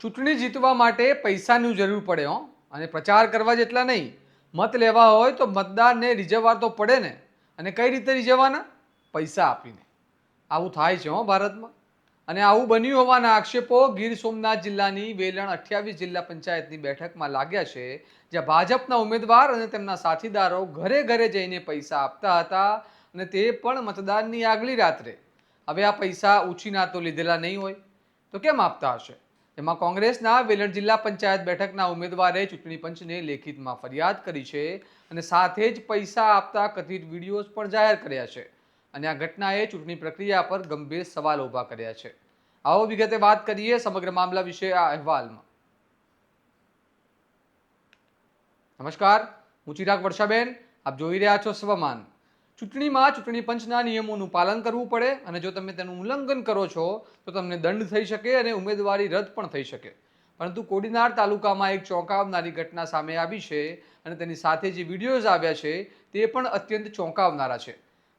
ચૂંટણી જીતવા માટે પૈસાની જરૂર પડે હો, અને પ્રચાર કરવા જેટલા નહીં. મત લેવા હોય તો મતદારને રીઝવવા તો પડે ને. અને કઈ રીતે રીઝવવાના? પૈસા આપીને. આવું થાય છે હો ભારતમાં. અને આવું બન્યું હોવાના આક્ષેપો ગીર સોમનાથ જિલ્લાની વેલણ 28 જિલ્લા પંચાયતની બેઠકમાં લાગ્યા છે, જ્યાં ભાજપના ઉમેદવાર અને તેમના સાથીદારો ઘરે ઘરે જઈને પૈસા આપતા હતા, અને તે પણ મતદાનની આગલી રાત્રે. હવે આ પૈસા ઉછીના તો લીધેલા નહીં હોય તો કેમ આપતા હશે? એમાં કોંગ્રેસના વેલણ જિલ્લા પંચાયત બેઠકના ઉમેદવારે ચૂંટણી પંચને લેખિતમાં ફરિયાદ કરી છે, અને સાથે જ પૈસા આપતા કથિત વિડીયોઝ પણ જાહેર કર્યા છે. અને આ ઘટનાએ ચૂંટણી પ્રક્રિયા પર ગંભીર સવાલ ઊભા કર્યા છે. આવો વિગતે વાત કરીએ સમગ્ર મામલા વિશે આ અહેવાલમાં. નમસ્કાર, હું ચિરાગ વર્ષાબેન. આપ જોઈ રહ્યા છો સ્વમાન. ચૂંટણીમાં ચૂંટણી પંચના નિયમોનું પાલન કરવું પડે, અને જો તમે તેનું ઉલ્લંઘન કરો છો તો તમને દંડ થઈ શકે અને ઉમેદવારી રદ પણ થઈ શકે. પરંતુ કોડીનાર તાલુકામાં એક ચોંકાવનારી ઘટના સામે આવી છે, અને તેની સાથે જે વિડીયોઝ આવ્યા છે તે પણ અત્યંત ચોંકાવનારા છે.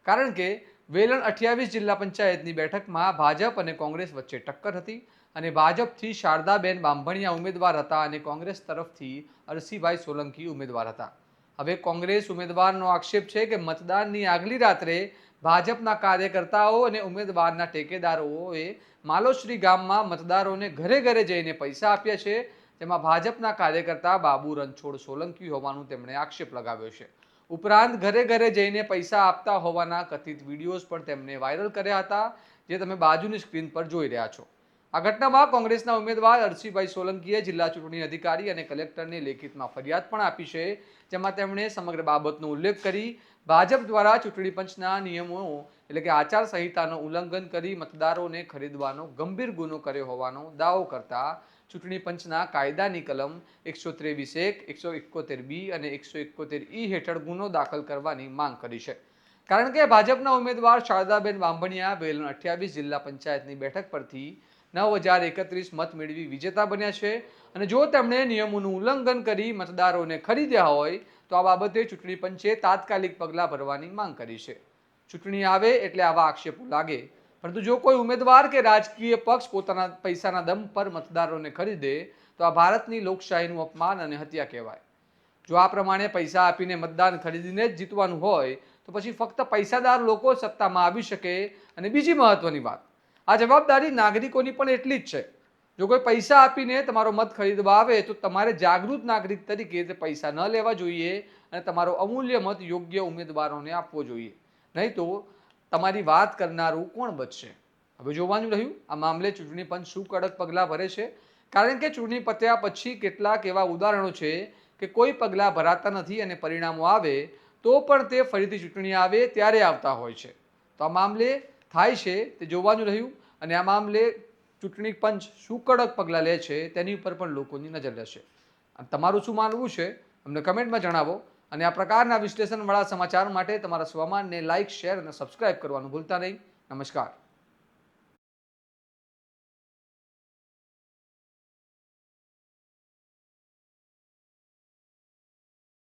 કારણ કે વેલણ 28 જિલ્લા પંચાયતની બેઠકમાં ભાજપ અને કોંગ્રેસ વચ્ચે ટક્કર હતી, અને ભાજપથી શારદાબેન બાંભણિયા ઉમેદવાર હતા અને કોંગ્રેસ તરફથી અરસીભાઈ સોલંકી ઉમેદવાર હતા. હવે કોંગ્રેસ ઉમેદવારનો આક્ષેપ છે કે મતદાનની આગલી રાત્રે ભાજપના કાર્યકર્તાઓ અને ઉમેદવારના ટેકેદારોએ માલોશ્રી ગામમાં મતદારોને ઘરે ઘરે જઈને પૈસા આપ્યા છે, જેમાં ભાજપના કાર્યકર્તા બાબુ રણછોડ સોલંકી હોવાનું તેમણે આક્ષેપ લગાવ્યો છે. ઉપરાંત ઘરે ઘરે જઈને પૈસા આપતા હોવાના કથિત વિડીયોઝ પણ તેમણે વાયરલ કર્યા હતા, જે તમે બાજુની સ્ક્રીન પર જોઈ રહ્યા છો. આ ઘટનામાં કોંગ્રેસના ઉમેદવાર અરસીભાઈ સોલંકીએ જિલ્લા ચૂંટણી અધિકારી અને કલેક્ટરને લેખિતમાં ફરિયાદ પણ આપી છે, જેમાં તેમણે સમગ્ર બાબતનો ઉલ્લેખ કરી ભાજપ દ્વારા ચૂંટણી પંચના નિયમો એટલે કે આચારસંહિતાનું ઉલ્લંઘન કરી મતદારોને ખરીદવાનો ગંભીર ગુનો કર્યો હોવાનો દાવો કરતા ચૂંટણી પંચના કાયદાની કલમ 123(1), 171(b) અને 171(e) હેઠળ ગુનો દાખલ કરવાની માંગ કરી છે. કારણ કે ભાજપના ઉમેદવાર શારદાબેન બાંભણિયા વેલણ 28 જિલ્લા પંચાયતની બેઠક પરથી 9031 મત મેળવી વિજેતા બન્યા છે, અને જો તેમણે નિયમોનું ઉલ્લંઘન કરી મતદારોને ખરીદ્યા હોય તો આ બાબતે ચૂંટણી પંચે તાત્કાલિક પગલાં ભરવાની માંગ કરી છે. ચૂંટણી આવે એટલે આવા આક્ષેપો લાગે, પરંતુ જો કોઈ ઉમેદવાર કે રાજકીય પક્ષ પોતાના પૈસાના દમ પર મતદારોને ખરીદે તો આ ભારતની લોકશાહીનું અપમાન અને હત્યા કહેવાય. જો આ પ્રમાણે પૈસા આપીને મતદાન ખરીદીને જ જીતવાનું હોય તો પછી ફક્ત પૈસાદાર લોકો સત્તામાં આવી શકે. અને બીજી મહત્વની વાત, આ જવાબદારી નાગરિકોની પણ એટલી જ છે. જો કોઈ પૈસા આપીને તમારો મત ખરીદવા આવે તો તમારે જાગૃત નાગરિક તરીકે તે પૈસા ન લેવા જોઈએ, અને તમારો અમૂલ્ય મત યોગ્ય ઉમેદવારોને આપવો જોઈએ. નહીં તો તમારી વાત કરનારું કોણ બચશે? હવે જોવાનું રહ્યું આ મામલે ચૂંટણી પંચ શું કડક પગલાં ભરે છે. કારણ કે ચૂંટણી પત્યા પછી કેટલાક એવા ઉદાહરણો છે કે કોઈ પગલાં ભરાતા નથી, અને પરિણામો આવે તો પણ તે ફરીથી ચૂંટણી આવે ત્યારે આવતા હોય છે. તો આ મામલે થાય છે તે જોવાનું રહ્યું, અને આ મામલે ચૂંટણી પંચ શું કડક પગલાં લે છે તેની ઉપર પણ લોકોની નજર રહેશે. તમારું શું માનવું છે અમને કમેન્ટમાં જણાવો, અને આ પ્રકારના વિશ્લેષણવાળા સમાચાર માટે તમારા સ્વમાનને લાઇક, શેર અને સબસ્ક્રાઇબ કરવાનું ભૂલતા નહીં. નમસ્કાર.